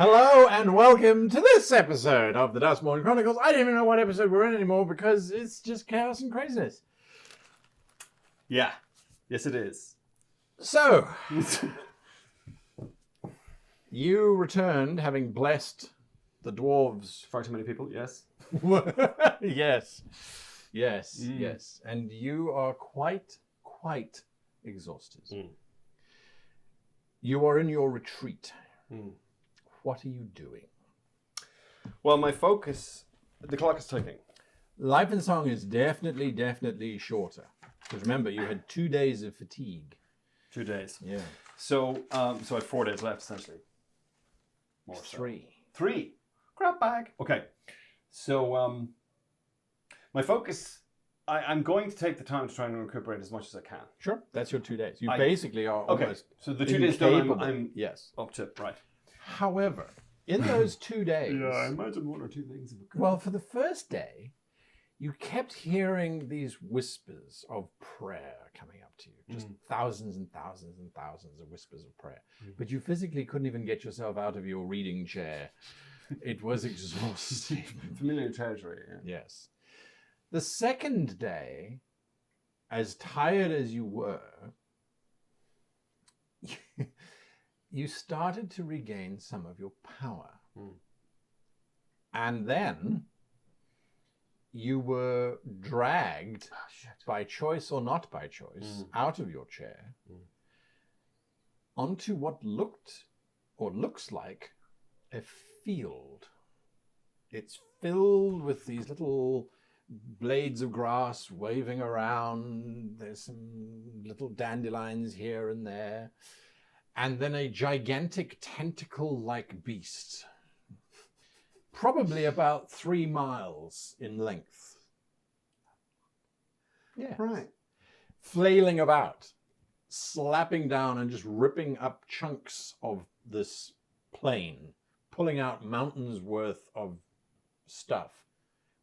Hello and welcome to this episode of the Duskmourn Chronicles. I don't even know what episode we're in anymore because it's just chaos and craziness. Yeah. Yes, it is. So, you returned having blessed the dwarves. Far too many people, yes. Yes. Yes. And you are quite exhausted. You are in your retreat. What are you doing? Well, my focus, the clock is ticking. Life in Song is definitely shorter. Because remember, you had 2 days of fatigue. 2 days. Yeah. So I have 4 days left, essentially. More so. 3. 3. Crap bag. Okay. So my focus, I'm going to take the time to try and recuperate as much as I can. Sure. That's your 2 days. You basically are okay. almost So the 2 days done, I'm yes. up to, right. However, in those 2 days... Yeah, I imagine 1 or 2 things. Well, for the first day, you kept hearing these whispers of prayer coming up to you. Just thousands and thousands and thousands of whispers of prayer. But you physically couldn't even get yourself out of your reading chair. It was exhausting. Familiar territory, yeah. Yes. The second day, as tired as you were, you started to regain some of your power. And then you were dragged, by choice or not by choice, out of your chair onto what looked or looks like a field. It's filled with these little blades of grass waving around. There's some little dandelions here and there. And then a gigantic tentacle-like beast, probably about 3 miles in length. Yeah. Right. Flailing about, slapping down and just ripping up chunks of this plain, pulling out mountains worth of stuff,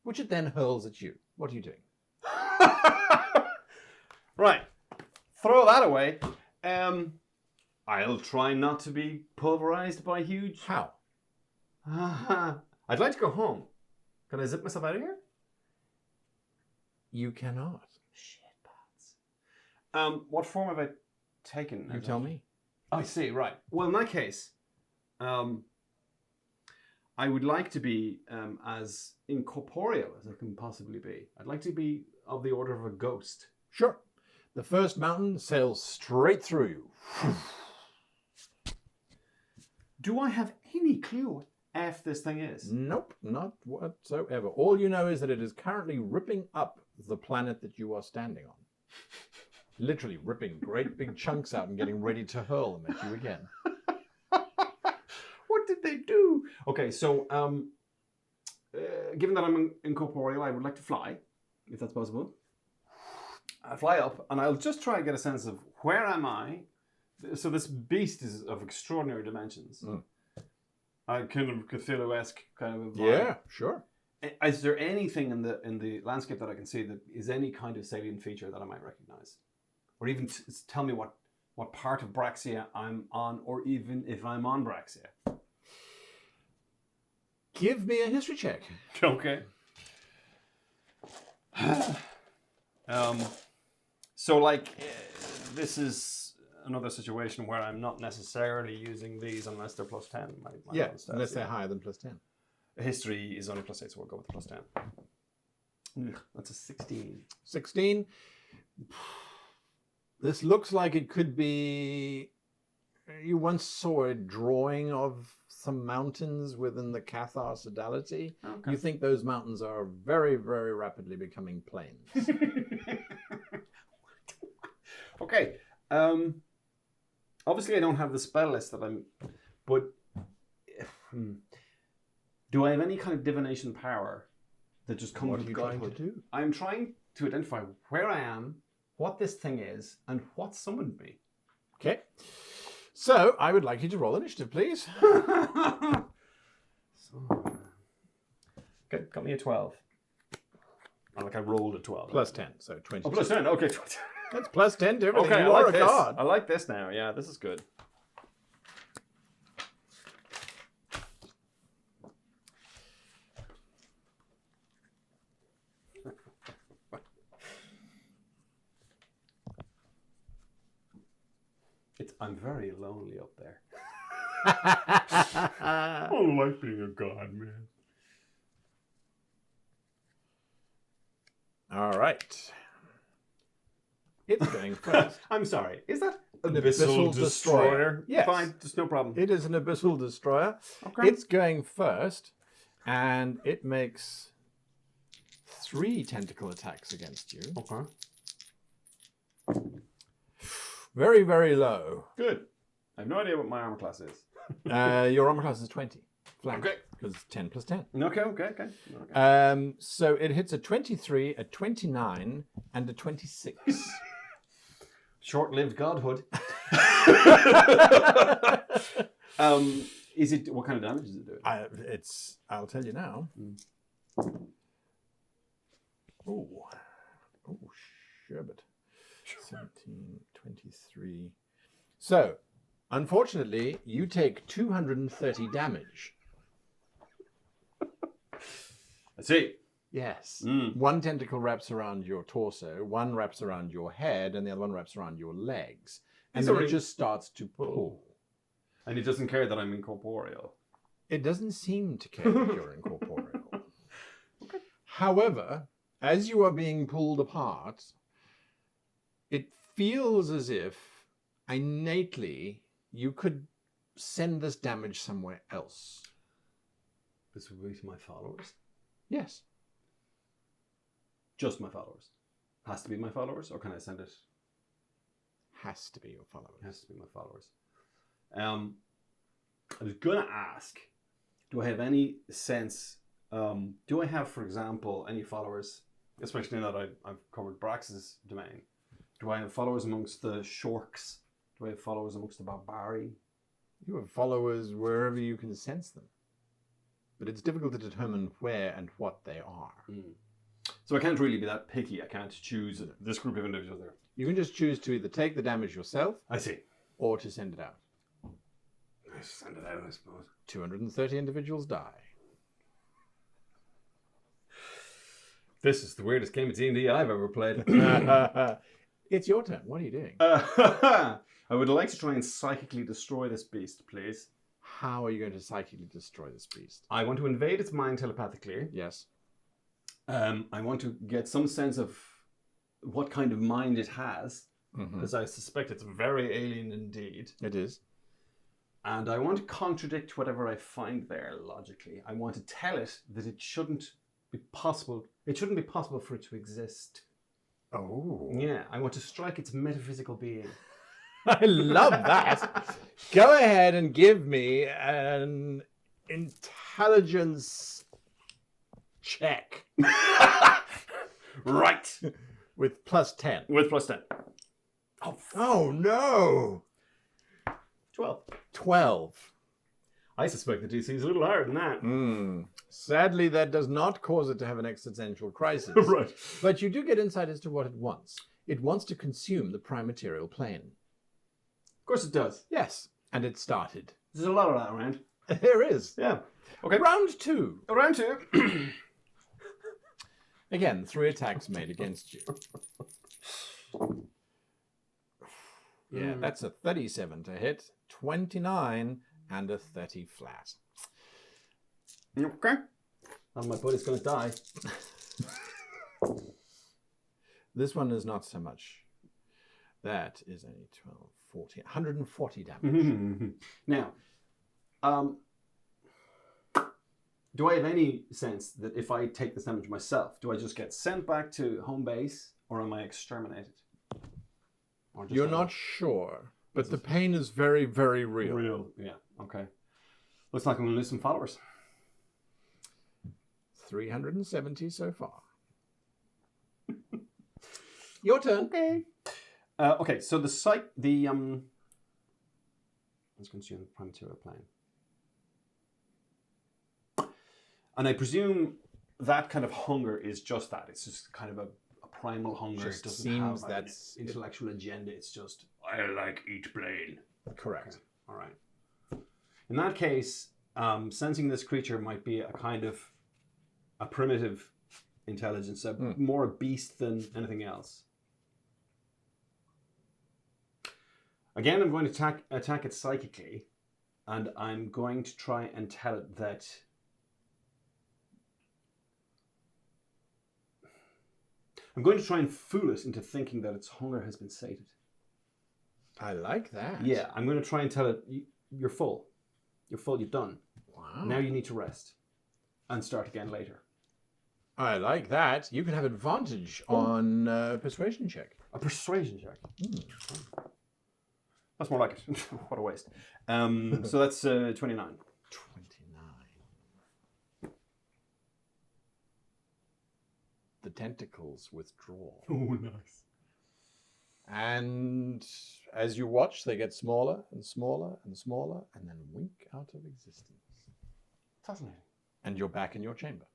which it then hurls at you. What are you doing? Right. Throw that away. I'll try not to be pulverized by huge... How? I'd like to go home. Can I zip myself out of here? You cannot. Shit, pants. What form have I taken? You tell me. I see, right. Well, in that case, I would like to be as incorporeal as I can possibly be. I'd like to be of the order of a ghost. Sure. The first mountain sails straight through you. Do I have any clue what F this thing is? Nope, not whatsoever. All you know is that it is currently ripping up the planet that you are standing on. Literally ripping great big chunks out and getting ready to hurl them at you again. What did they do? Okay, so given that I'm incorporeal, I would like to fly, if that's possible. I fly up, and I'll just try to get a sense of where am I. So this beast is of extraordinary dimensions. I kind of Cthulhu-esque kind of a vibe. Yeah, sure. Is there anything in the landscape that I can see that is any kind of salient feature that I might recognize? Or even tell me what part of Braxia I'm on, or even if I'm on Braxia? Give me a history check. Okay. So like, this is another situation where I'm not necessarily using these unless they're plus 10. Yeah, unless they're higher than plus 10. History is only plus 8, so we'll go with plus 10. Ugh, that's a 16. 16. This looks like it could be... You once saw a drawing of some mountains within the Cathar Sodality. Okay. You think those mountains are very, very rapidly becoming plains. Okay. Obviously, I don't have the spell list that I'm... But do I have any kind of divination power that just comes with godhood? What are you trying to do? I'm trying to identify where I am, what this thing is, and what summoned me. Okay. So, I would like you to roll initiative, please. Okay, got me a 12. Like I rolled a 12. Plus 10, so 20. Oh, plus 10, okay. That's plus 10 to everything. Okay, you I are like a this. god. I like this now. Yeah, this is good. I'm very lonely up there. I don't like being a god, man. All right. It's going first. I'm sorry. Is that An Abyssal Destroyer? Yes. Fine, just no problem. It is an Abyssal Destroyer. Okay. It's going first, and it makes 3 tentacle attacks against you. Okay. Very, very low. Good. I have no idea what my armor class is. Your armor class is 20. Flank. Okay. Because 10 plus 10. Okay. So it hits a 23, a 29, and a 26. Short-lived godhood. Is it? What kind of damage is it doing? I'll tell you now. Oh, sherbet. 17, 23. So, unfortunately, you take 230 damage. I see. Yes. One tentacle wraps around your torso, one wraps around your head, and the other one wraps around your legs. And then it just starts to pull. And it doesn't care that I'm incorporeal. It doesn't seem to care if you're incorporeal. Okay. However, as you are being pulled apart, it feels as if innately you could send this damage somewhere else. This would be to my followers? Yes. Just my followers? Has to be my followers, or can I send it? Has to be your followers. Has to be my followers. I was going to ask, do I have any sense, do I have, for example, any followers, especially now that I've covered Brax's domain, do I have followers amongst the Shorks? Do I have followers amongst the Barbari? You have followers wherever you can sense them. But it's difficult to determine where and what they are. So I can't really be that picky. I can't choose this group of individuals there. You can just choose to either take the damage yourself, I see. or to send it out. Send it out, I suppose. 230 individuals die. This is the weirdest game of D&D I've ever played. It's your turn. What are you doing? I would like to try and psychically destroy this beast, please. How are you going to psychically destroy this beast? I want to invade its mind telepathically. Yes. I want to get some sense of what kind of mind it has, because I suspect it's very alien indeed. It is. And I want to contradict whatever I find there logically. I want to tell it that it shouldn't be possible. It shouldn't be possible for it to exist. Oh. Yeah, I want to strike its metaphysical being. I love that. Go ahead and give me an intelligence check. Right. With plus 10. With plus 10. Oh, no. 12. I suspect the DC is a little higher than that. Sadly, that does not cause it to have an existential crisis. Right. But you do get insight as to what it wants. It wants to consume the prime material plane. Of course it does. Yes. And it started. There's a lot of that around. There is. Yeah. Okay. Round 2. Round 2. Again, 3 attacks made against you. Yeah, that's a 37 to hit, 29, and a 30 flat. Okay. And my buddy's going to die. This one is not so much. That is only 12, 40, 140 damage. Now, do I have any sense that if I take this damage myself, do I just get sent back to home base, or am I exterminated? Or You're not sure, but the pain is very, very real. Real, yeah. Okay. Looks like I'm going to lose some followers. 370 so far. Your turn. Okay. Okay. So the site, let's consume the prime material plane, and I presume that kind of hunger is just that. It's just kind of a primal hunger. Just it doesn't seems have that's an intellectual agenda. It's just I like eat plane. Correct. Okay. All right. In that case, sensing this creature might be a kind of a primitive intelligence, more a beast than anything else. Again, I'm going to attack it psychically, and I'm going to try and tell it that I'm going to try and fool it into thinking that its hunger has been sated. I like that. Yeah, I'm going to try and tell it, you're full. You're full, you've done. Wow. Now you need to rest and start again later. I like that. You can have advantage on persuasion check. A persuasion check. That's more like it. What a waste. So that's 29. 29. The tentacles withdraw. Oh, nice. And as you watch, they get smaller and smaller and smaller and then wink out of existence. Fascinating. And you're back in your chamber.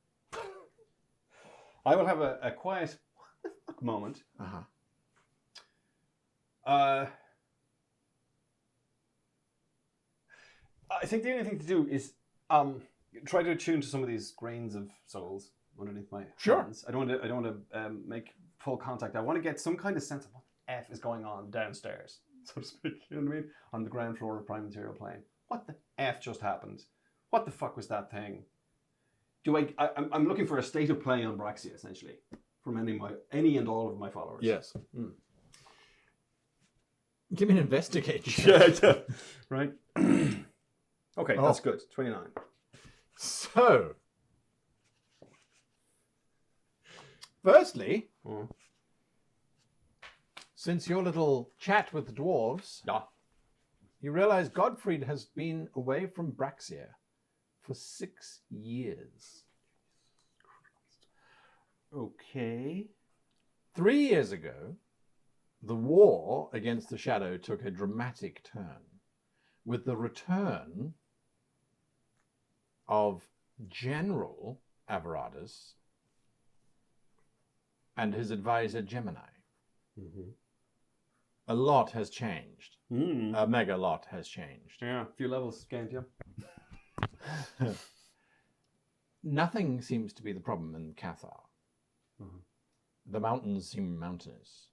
I will have a quiet moment. Uh-huh. I think the only thing to do is try to attune to some of these grains of souls underneath my hands. I don't want to make full contact. I want to get some kind of sense of what the F is going on downstairs, so to speak. You know what I mean? On the ground floor of Prime Material Plane. What the F just happened? What the fuck was that thing? I'm looking for a state of play on Braxia, essentially, from any and all of my followers. Yes. Mm. Give me an investigate check. Yeah. Right. Okay, that's good. 29. So, firstly, since your little chat with the dwarves, you realize Godfried has been away from Braxia for 6 years. Okay. 3 years ago, the war against the Shadow took a dramatic turn with the return of General Averatus and his advisor Gemini. Mm-hmm. A lot has changed. A mega lot has changed. Yeah, a few levels gained, yeah. Nothing seems to be the problem in Cathar. Mm-hmm. The mountains seem mountainous.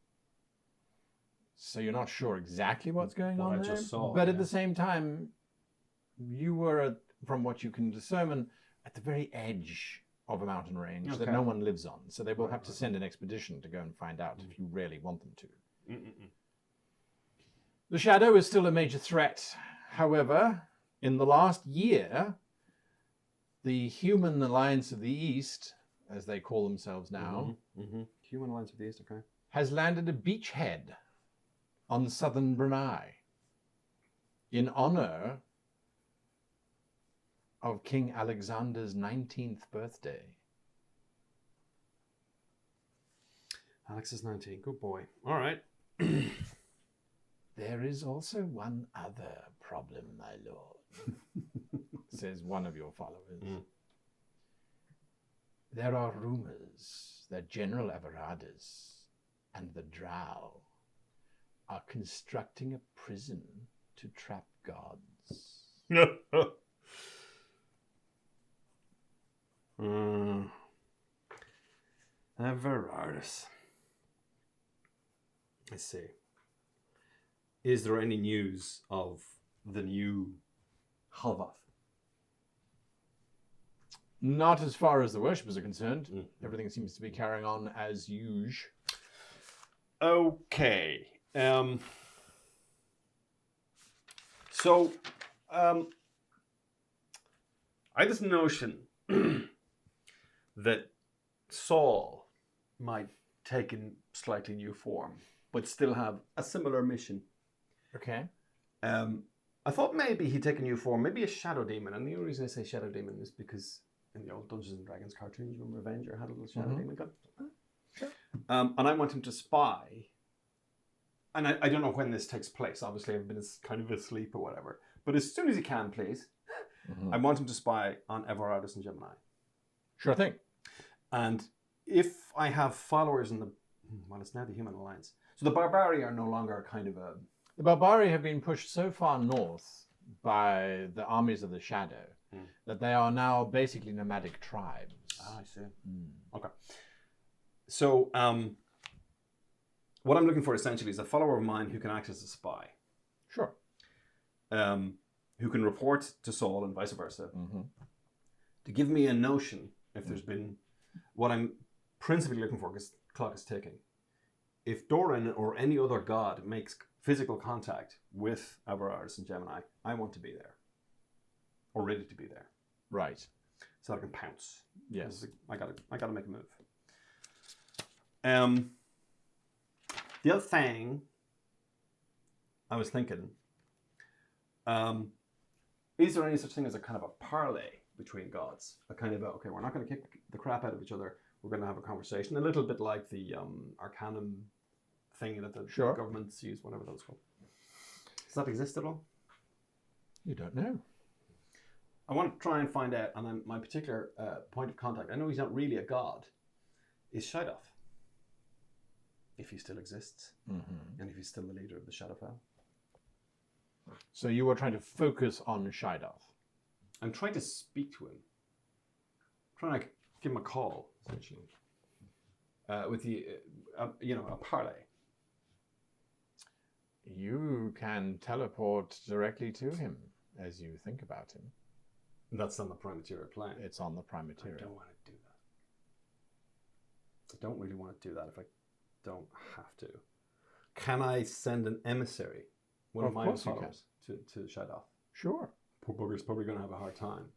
So you're not sure exactly what's going on there. But at the same time, you were, from what you can discern, at the very edge of a mountain range that no one lives on. So they will have to send an expedition to go and find out if you really want them to. The Shadow is still a major threat. However, in the last year, the Human Alliance of the East, as they call themselves now, Human Alliance of the East, okay, has landed a beachhead on southern Brunei in honor of King Alexander's 19th birthday. Alex's 19, good boy. All right. There is also one other problem, my lord, says one of your followers. There are rumors that General Averatus and the Drow are constructing a prison to trap gods. Averatus. I see. Is there any news of the new Halvath? Not as far as the worshippers are concerned. Everything seems to be carrying on as usual. Okay. I had this notion that Saul might take in slightly new form, but still have a similar mission. Okay. I thought maybe he'd take a new form, maybe a shadow demon. And the only reason I say shadow demon is because in the old Dungeons and Dragons cartoons, you remember Avenger had a little shadow demon gun? Sure. And I want him to spy. And I don't know when this takes place. Obviously, I've been kind of asleep or whatever. But as soon as he can, please, I want him to spy on Averatus and Gemini. Sure thing. And if I have followers in the... Well, it's now the Human Alliance. So the Barbari are no longer kind of a... The Barbari have been pushed so far north by the armies of the Shadow that they are now basically nomadic tribes. Ah, I see. Okay. So what I'm looking for essentially is a follower of mine who can act as a spy. who can report to Saul and vice versa, Mm-hmm. to give me a notion if there's been what I'm principally looking for, because the clock is ticking. If Doran or any other god makes physical contact with Aberardus and Gemini, I want to be there, or ready to be there, Right. so I can pounce. Yes. I gotta make a move. The other thing I was thinking, is there any such thing as a kind of a parley between gods? A kind of a, okay, we're not going to kick the crap out of each other. We're going to have a conversation, a little bit like the Arcanum thing that the Sure. governments use, whatever that's called. Does that exist at all? You don't know. I want to try and find out, and my particular point of contact, I know he's not really a god, is Shaidoth. If he still exists, Mm-hmm. and if he's still the leader of the Shadowfell. So you were trying to focus on Shaidoth. I'm trying to speak to him. Trying to give him a call, essentially. With the, a parley. You can teleport directly to him as you think about him. That's on the prime material plane. It's on the prime I material. don't want to do that. I don't really want to do that if I don't have to. Can I send an emissary, one of my course you followers, to Shaidoth? Sure. Poor bugger's probably going to have a hard time.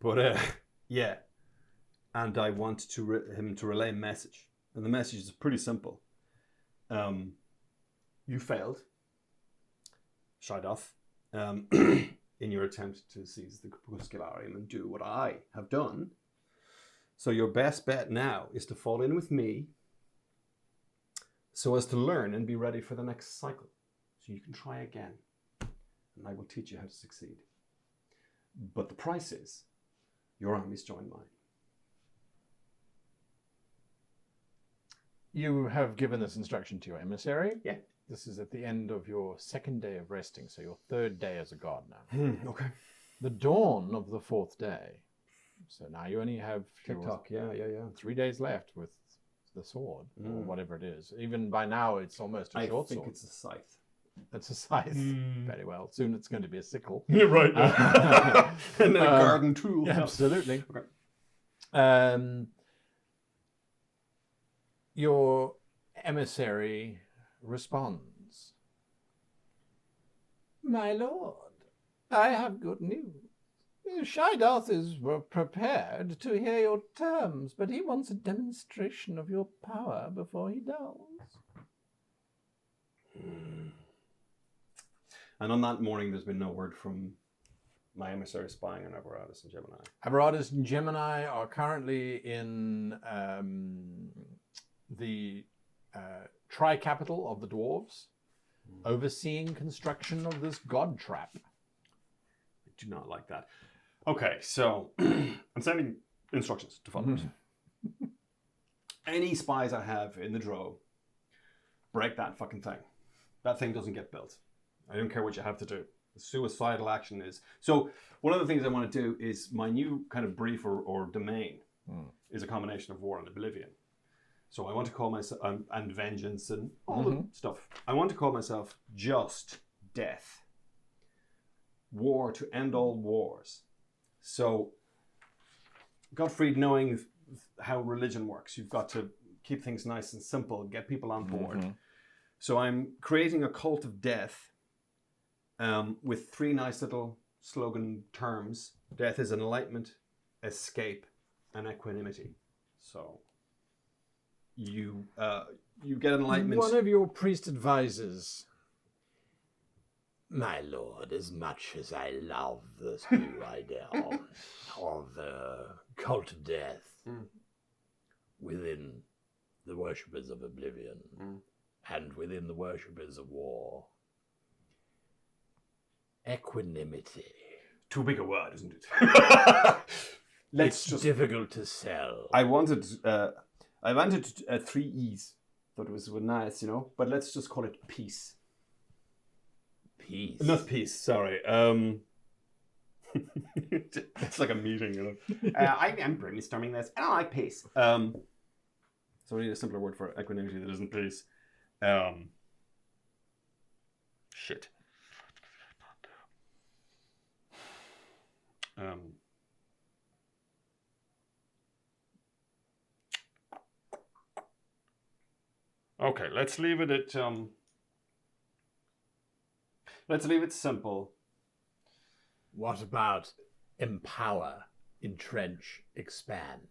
But, yeah. And I want him to relay a message. And the message is pretty simple. You failed, Shaidoth, in your attempt to seize the Crepuscularium and do what I have done. So your best bet now is to fall in with me so as to learn and be ready for the next cycle. So you can try again. And I will teach you how to succeed. But the price is your armies join mine. You have given this instruction to your emissary. Yeah. This is at the end of your second day of resting, so your third day as a god now. Okay. The dawn of the fourth day. So now you only have TikTok, yeah. 3 days left with the sword, or whatever it is. Even by now, it's almost a short sword. I think it's a scythe. It's a scythe. Very well. Soon it's going to be a sickle. Yeah, right. And then a garden tool. Yeah, absolutely. Okay. Your emissary responds. My lord, I have good news. Shaidoth is prepared to hear your terms, but he wants a demonstration of your power before he does. And on that morning, there's been no word from my emissary spying on Aberardus and Gemini. Aberardus and Gemini are currently in the tri-capital of the dwarves, overseeing construction of this god trap. I do not like that. Okay, so I'm sending instructions to followers. Any spies I have in the drove, break that fucking thing. That thing doesn't get built. I don't care what you have to do. The suicidal action is... So one of the things I want to do is my new kind of brief or domain is a combination of war and oblivion. So I want to call myself... and vengeance and all the stuff. I want to call myself just death. War to end all wars. So Gottfried, knowing how religion works, you've got to keep things nice and simple, get people on board. So I'm creating a cult of death with 3 nice little slogan terms. Death is enlightenment, escape, and equanimity. So you get enlightenment. One of your priest advisors. My lord, as much as I love this new idea of the cult of death within the worshippers of oblivion and within the worshippers of war, equanimity. Too big a word, isn't it? It's difficult to sell. I wanted 3 E's. Thought it was nice, but let's just call it peace. Peace. Not peace, sorry. It's like a meeting, I am brainstorming this, and I like peace. So we need a simpler word for equanimity that isn't peace. Shit. Okay, let's leave it at let's leave it simple. What about empower, entrench, expand?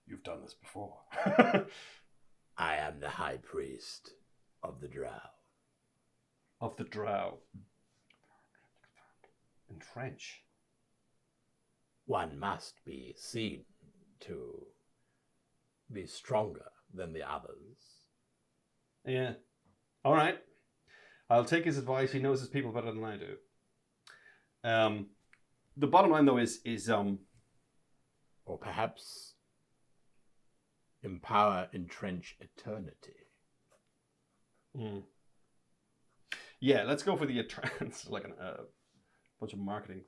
You've done this before. I am the high priest of the drow. Of the drow. Entrench. One must be seen to be stronger than the others. Yeah. All right. I'll take his advice. He knows his people better than I do. The bottom line, though, is or perhaps empower, entrench eternity. Yeah, let's go for the it's like a bunch of marketing.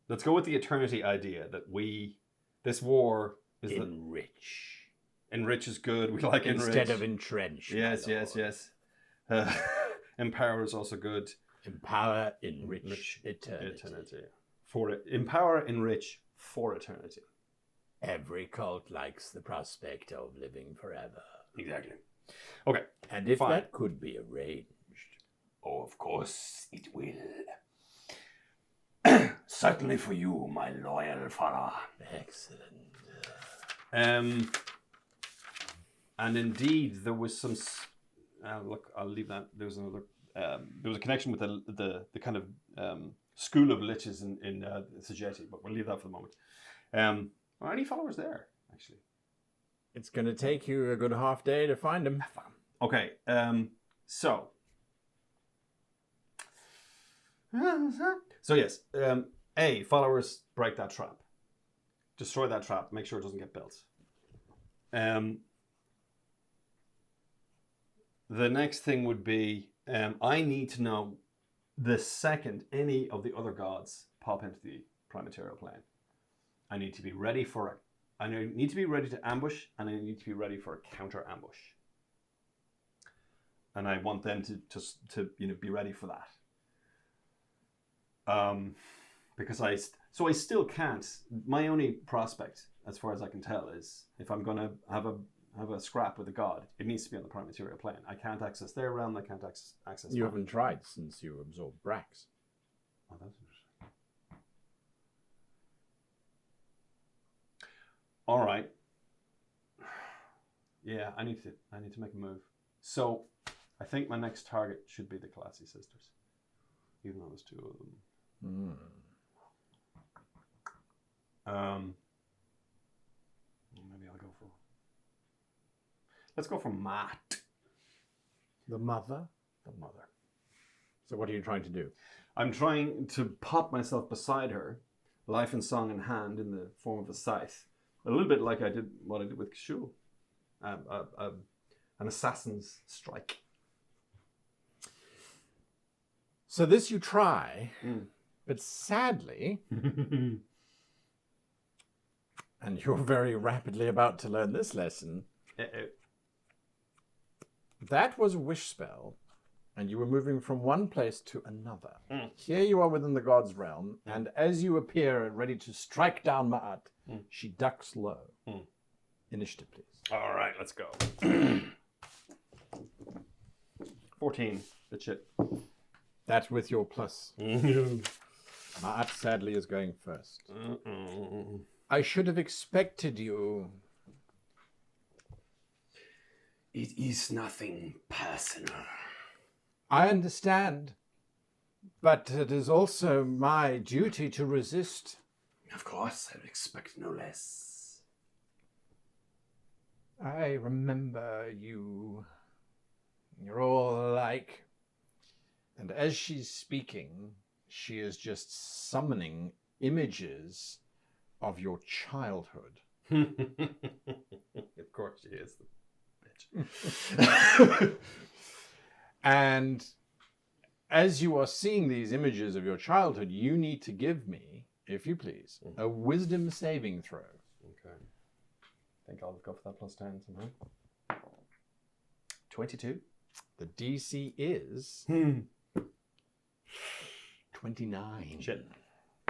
Let's go with the eternity idea that this war is enrich. Enrich is good. We like enrich instead of entrench. Yes. Empower is also good. Empower, enrich eternity. For it, empower, enrich for eternity. Every cult likes the prospect of living forever. Exactly. Okay. And if that could be arranged. Oh, of course it will. Certainly for you, my loyal follower. Excellent. And indeed, there was some. Look, I'll leave that. There was another. There was a connection with the kind of school of liches in Sageti, but we'll leave that for the moment. Are any followers there, actually? It's going to take you a good half day to find them. Okay, so yes, followers break that trap, destroy that trap, make sure it doesn't get built. The next thing would be I need to know the second any of the other gods pop into the prime material plane. I need to be ready for it. I need to be ready to ambush, and I need to be ready for a counter ambush. And I want them to be ready for that. Because I still can't. My only prospect, as far as I can tell, is if I'm going to have a scrap with a god, it needs to be on the prime material plane. I can't access their realm. I can't access. You haven't tried since you absorbed Brax. Oh, that's interesting. All right. Yeah, I need to make a move. So, I think my next target should be the Kalatsi sisters, even though there's two of them. Maybe I'll go for. Let's go for Matt. The mother. So, what are you trying to do? I'm trying to pop myself beside her, life and song in hand, in the form of a scythe. A little bit like what I did with Geshuul. An assassin's strike. So this you try, but sadly, and you're very rapidly about to learn this lesson, that was a wish spell, and you were moving from one place to another. Here you are within the god's realm, and as you appear ready to strike down Ma'at, she ducks low. Initiative, please. All right, let's go. 14. Good shit. That's with your plus. Ma'at sadly is going first. I should have expected you. It is nothing personal. I understand, but it is also my duty to resist. Of course, I would expect no less. I remember you. You're all alike. And as she's speaking, she is just summoning images of your childhood. Of course she is, the bitch. And as you are seeing these images of your childhood, you need to give me, if you please, a wisdom saving throw. Okay. I think I'll go for that plus 10 somehow. 22. The DC is 29. Shit.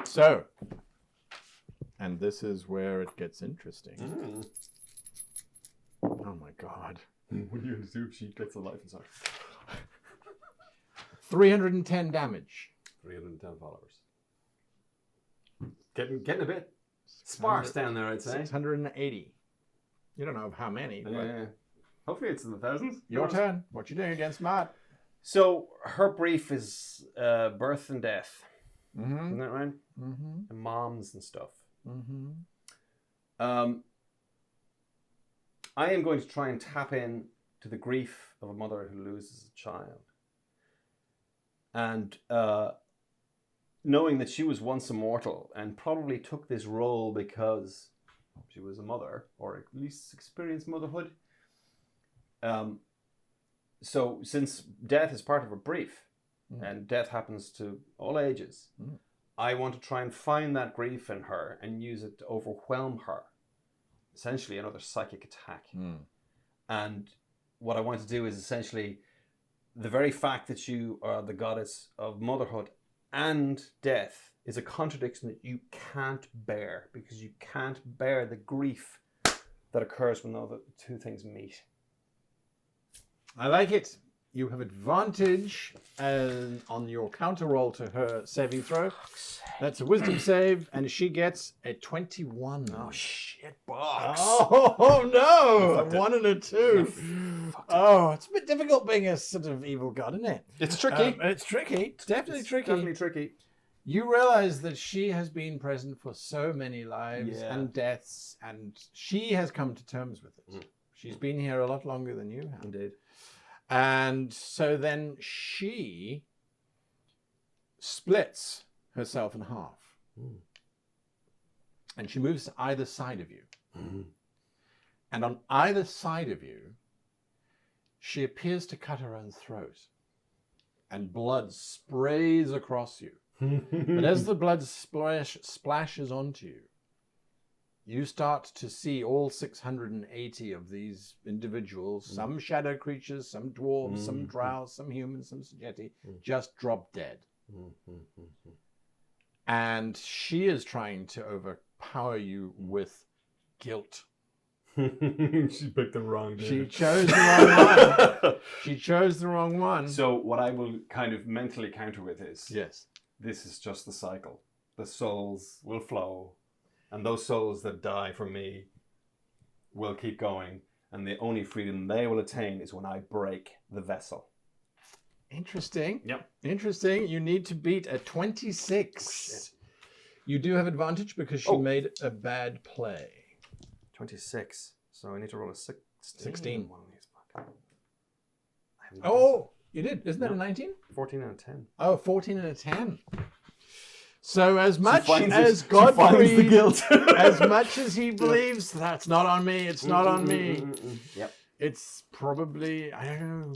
So, and this is where it gets interesting. Oh my god. What are you going to do if she gets the life inside? 310 damage. 310 followers. Getting a bit sparse down there, I'd say. 680. You don't know how many. But Yeah. Hopefully it's in the thousands. your turn. What you doing against Mart? So her brief is birth and death. Mm-hmm. Isn't that right? Mm-hmm. And moms and stuff. Mm-hmm. I am going to try and tap in to the grief of a mother who loses a child. And knowing that she was once immortal and probably took this role because she was a mother, or at least experienced motherhood. So since death is part of her brief, and death happens to all ages, I want to try and find that grief in her and use it to overwhelm her. Essentially another psychic attack. And what I want to do is essentially the very fact that you are the goddess of motherhood and death is a contradiction that you can't bear, because you can't bear the grief that occurs when the two things meet. I like it. You have advantage on your counter roll to her saving throw. That's a wisdom save, and she gets a 21. Oh, shit, box. Oh no! A Fucked it. 1 and a 2. Oh, it's a bit difficult being a sort of evil god, isn't it? It's tricky. It's tricky. It's definitely tricky. Definitely tricky. You realize that she has been present for so many lives Yeah. and deaths, and she has come to terms with it. She's been here a lot longer than you have. Indeed. And so then she splits herself in half. And she moves to either side of you. And on either side of you, she appears to cut her own throat. And blood sprays across you. But as the blood splashes onto you, you start to see all 680 of these individuals, some shadow creatures, some dwarves, some drow, some humans, some Sajeti, just drop dead. And she is trying to overpower you with guilt. She picked the wrong day. She chose the wrong one. She chose the wrong one. So what I will kind of mentally counter with is, Yes. this is just the cycle. The souls will flow, and those souls that die from me will keep going, and the only freedom they will attain is when I break the vessel. Interesting. Yep. Interesting. You need to beat a 26. You do have advantage because she made a bad play. 26. So I need to roll a 16. One of these. I have no Oh, you did. Isn't that a 19? 14 out of 10. Oh, 14 and a 10. So as much finds as it. God She finds the breathed, guilt. as much as he believes, that's not on me, it's not on me. Yep. It's probably, I don't know,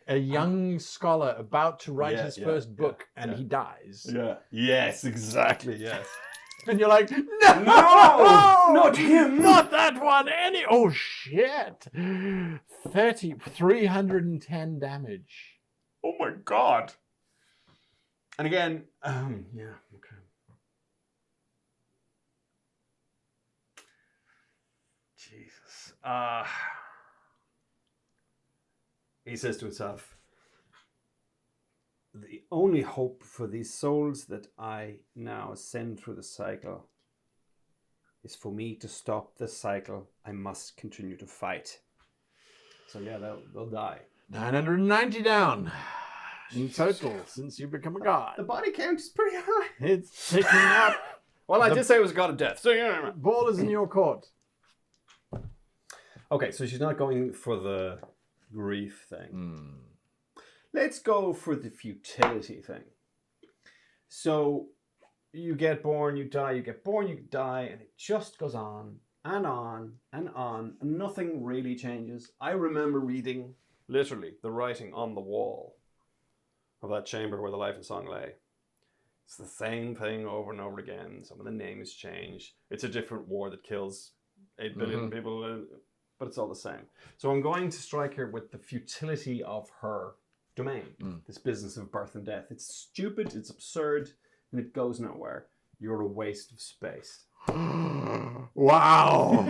a young scholar about to write his first book and he dies. Yeah. Yes, exactly. Yes. And you're like, no, not him. Not that one. Oh, shit. 310 damage. Oh my god. And again, yeah, okay. Jesus. He says to himself, the only hope for these souls that I now send through the cycle is for me to stop the cycle. I must continue to fight. So yeah, they'll die. 990 down in total since you become a god. The body count is pretty high. It's ticking up. Well, I did say it was a god of death. So yeah. Ball is in your court. Okay, so she's not going for the grief thing. Let's go for the futility thing. So you get born, you die, you get born, you die, and it just goes on and on and on, and nothing really changes. I remember reading, literally, the writing on the wall of that chamber where the life and song lay. It's the same thing over and over again. Some of the names change. It's a different war that kills 8 billion people, but it's all the same. So I'm going to strike her with the futility of her domain. This business of birth and death. It's stupid, it's absurd, and it goes nowhere. You're a waste of space. Wow.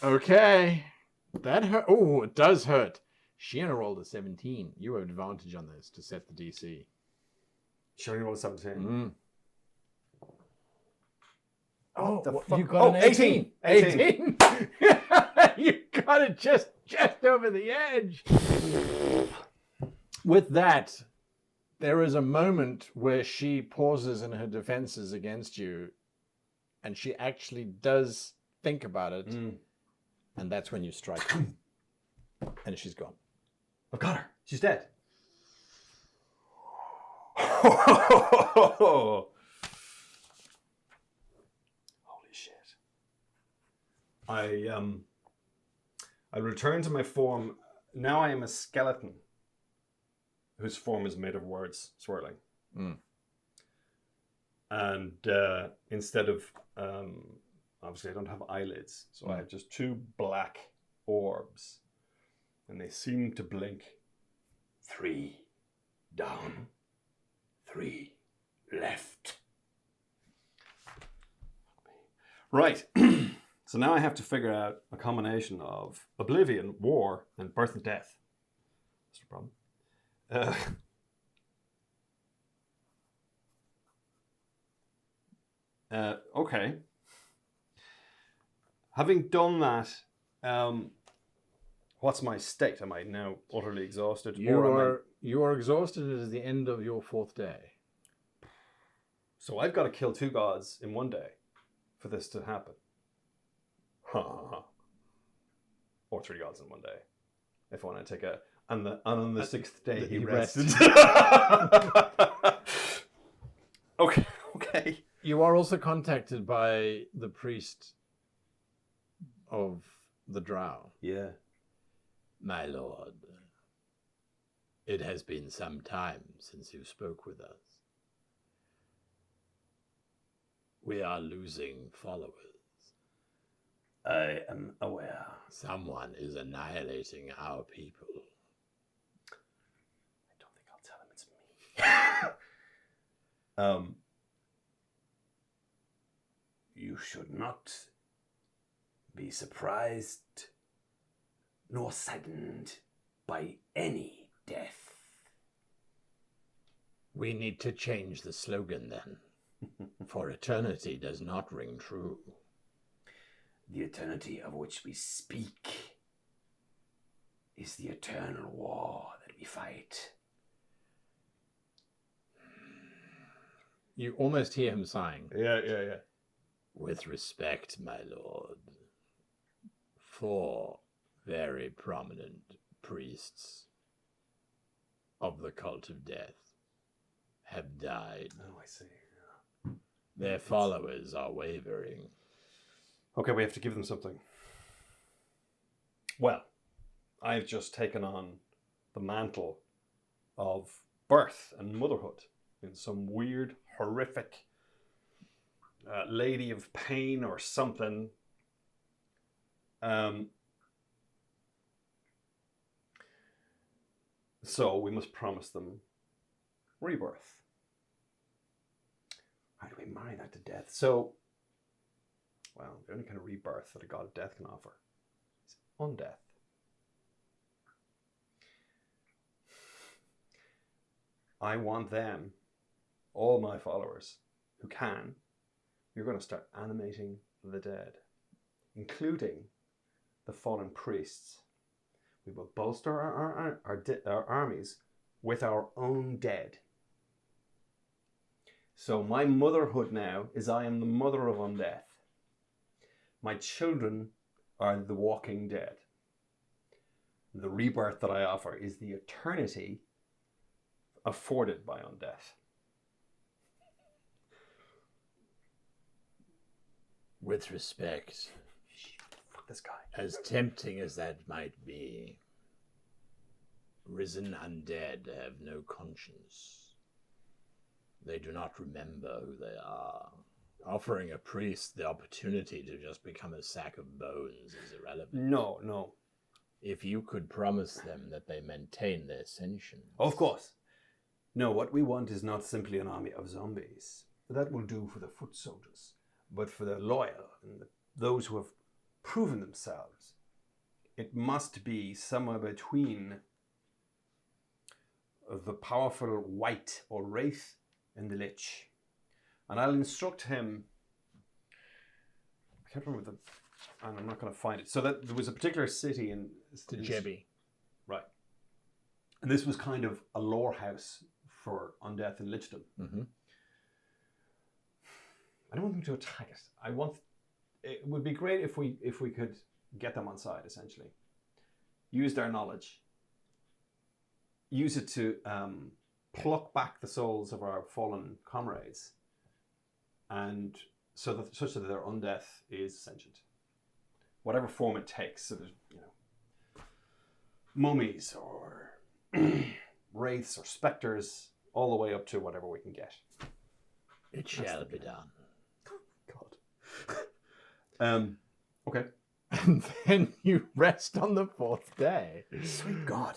Okay. That hurt. Oh, it does hurt. Sheena rolled a 17. You have advantage on this to set the DC. She only rolled a 17. Oh, the what, fuck? you got an 18. 18. You got it just over the edge. With that, there is a moment where she pauses in her defenses against you, and she actually does think about it, and that's when you strike her. And she's gone. I've got her. She's dead. Holy shit. I return to my form. Now I am a skeleton whose form is made of words swirling. And instead of, obviously I don't have eyelids, so I have just 2 black orbs. And they seem to blink. 3 down, 3 left. Right. So now I have to figure out a combination of oblivion, war, and birth and death. That's the problem. Okay. Having done that, what's my state? Am I now utterly exhausted? You are exhausted at the end of your 4th day. So I've got to kill 2 gods in 1 day for this to happen. Or 3 gods in 1 day. If I want to take a... And on the 6th day he rested. Okay. You are also contacted by the priest of the Drow. Yeah. My lord, it has been some time since you spoke with us. We are losing followers. I am aware. Someone is annihilating our people. I don't think I'll tell him it's me. You should not be surprised nor saddened by any death. We need to change the slogan then, for eternity does not ring true. The eternity of which we speak is the eternal war that we fight. You almost hear him sighing. Yeah. With respect, my lord, 4 very prominent priests of the cult of death have died. Oh, I see. Yeah. Their followers are wavering. Okay, we have to give them something. Well, I've just taken on the mantle of birth and motherhood in some weird, horrific lady of pain or something. So we must promise them rebirth. How do we marry that to death? So, well, the only kind of rebirth that a god of death can offer is undeath. I want them, all my followers who can, you're going to start animating the dead, including the fallen priests. We will bolster our armies with our own dead. So my motherhood now is I am the mother of undeath. My children are the walking dead. The rebirth that I offer is the eternity afforded by undeath. With respect, Fuck this guy. as tempting as that might be, risen undead have no conscience. They do not remember who they are. Offering a priest the opportunity to just become a sack of bones is irrelevant. No. if you could promise them that they maintain their sentience. Of course. No, what we want is not simply an army of zombies. That will do for the foot soldiers. But for the loyal and those who have proven themselves, it must be somewhere between the powerful white or wraith and the lich. And I'll instruct him. I can't remember and I'm not going to find it. So that there was a particular city in Jebi. Right. And this was kind of a lore house for Undeath and Lichdom. Mm-hmm. I don't want them to attack it. It would be great if we could get them on side, essentially. Use their knowledge. Use it to pluck back the souls of our fallen comrades, and such that their undeath is sentient, whatever form it takes. So there's mummies or wraiths or specters, all the way up to whatever we can get. It shall be done. God. Okay. And then you rest on the 4th day. Sweet God.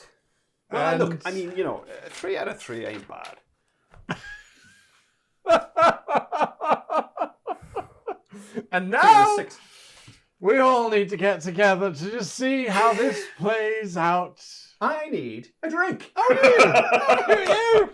Well, look, I mean, 3 out of 3 ain't bad. And now we all need to get together to just see how this plays out. I need a drink. Oh, you!